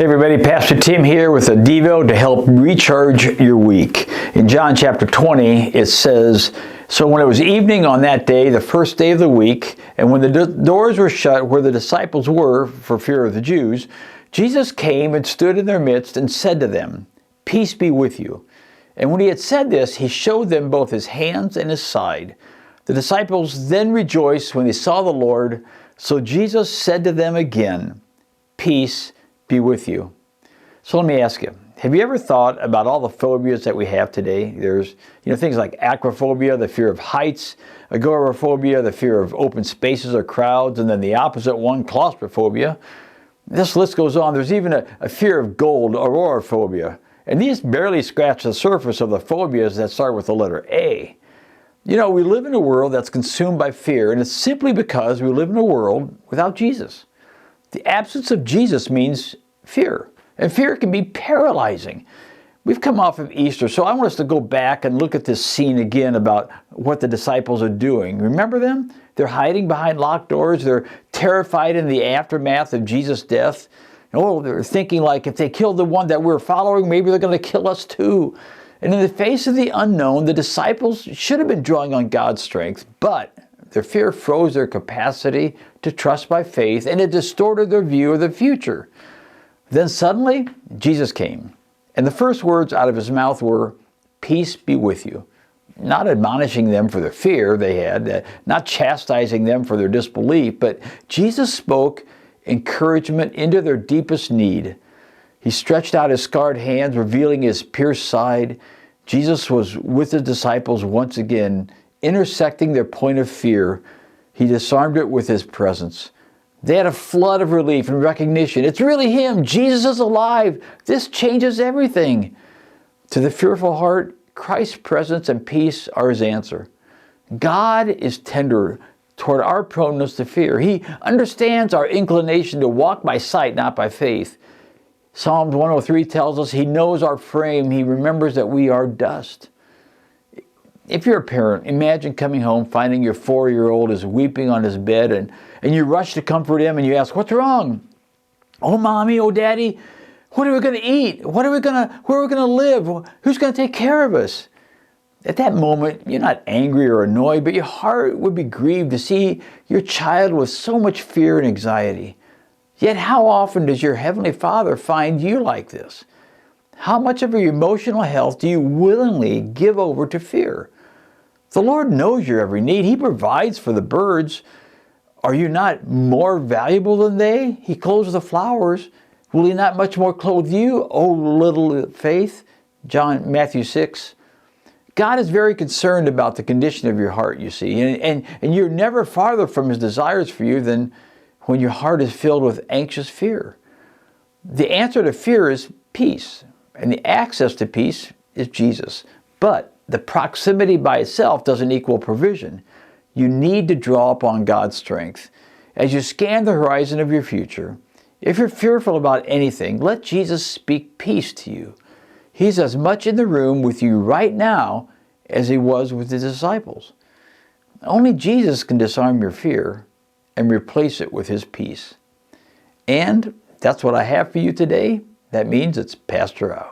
Hey everybody, Pastor Tim here with a Devo to help recharge your week. In John chapter 20, it says, "So when it was evening on that day, the first day of the week, and when the doors were shut where the disciples were for fear of the Jews, Jesus came and stood in their midst and said to them, 'Peace be with you.' And when he had said this, he showed them both his hands and his side. The disciples then rejoiced when they saw the Lord. So Jesus said to them again, 'Peace be with you.'" So let me ask you, have you ever thought about all the phobias that we have today? There's things like acrophobia, the fear of heights, agoraphobia, the fear of open spaces or crowds, and then the opposite one, claustrophobia. This list goes on. There's even a fear of gold, auroraphobia. And these barely scratch the surface of the phobias that start with the letter A. We live in a world that's consumed by fear, and it's simply because we live in a world without Jesus. The absence of Jesus means fear, and fear can be paralyzing. We've come off of Easter, so I want us to go back and look at this scene again about what the disciples are doing. Remember them? They're hiding behind locked doors. They're terrified in the aftermath of Jesus' death. They're thinking like, if they killed the one that we're following, maybe they're going to kill us too. And in the face of the unknown, the disciples should have been drawing on God's strength, but their fear froze their capacity to trust by faith, and it distorted their view of the future. Then suddenly, Jesus came, and the first words out of his mouth were, "Peace be with you." Not admonishing them for the fear they had, not chastising them for their disbelief, but Jesus spoke encouragement into their deepest need. He stretched out his scarred hands, revealing his pierced side. Jesus was with his disciples once again, intersecting their point of fear. He disarmed it with his presence. They had a flood of relief and recognition. It's really him. Jesus is alive. This changes everything. To the fearful heart, Christ's presence and peace are his answer. God is tender toward our proneness to fear. He understands our inclination to walk by sight, not by faith. Psalms 103 tells us he knows our frame. He remembers that we are dust. If you're a parent, imagine coming home, finding your 4-year-old is weeping on his bed, and you rush to comfort him, and you ask, "What's wrong?" "Oh, Mommy, oh, Daddy, what are we going to eat? Where are we going to live? Who's going to take care of us?" At that moment, you're not angry or annoyed, but your heart would be grieved to see your child with so much fear and anxiety. Yet how often does your Heavenly Father find you like this? How much of your emotional health do you willingly give over to fear? The Lord knows your every need. He provides for the birds. Are you not more valuable than they? He clothes the flowers. Will he not much more clothe you, O little faith? Matthew 6. God is very concerned about the condition of your heart, you see, and you're never farther from his desires for you than when your heart is filled with anxious fear. The answer to fear is peace, and the access to peace is Jesus. But the proximity by itself doesn't equal provision. You need to draw upon God's strength. As you scan the horizon of your future, if you're fearful about anything, let Jesus speak peace to you. He's as much in the room with you right now as he was with the disciples. Only Jesus can disarm your fear and replace it with his peace. And that's what I have for you today. That means it's Pastor out.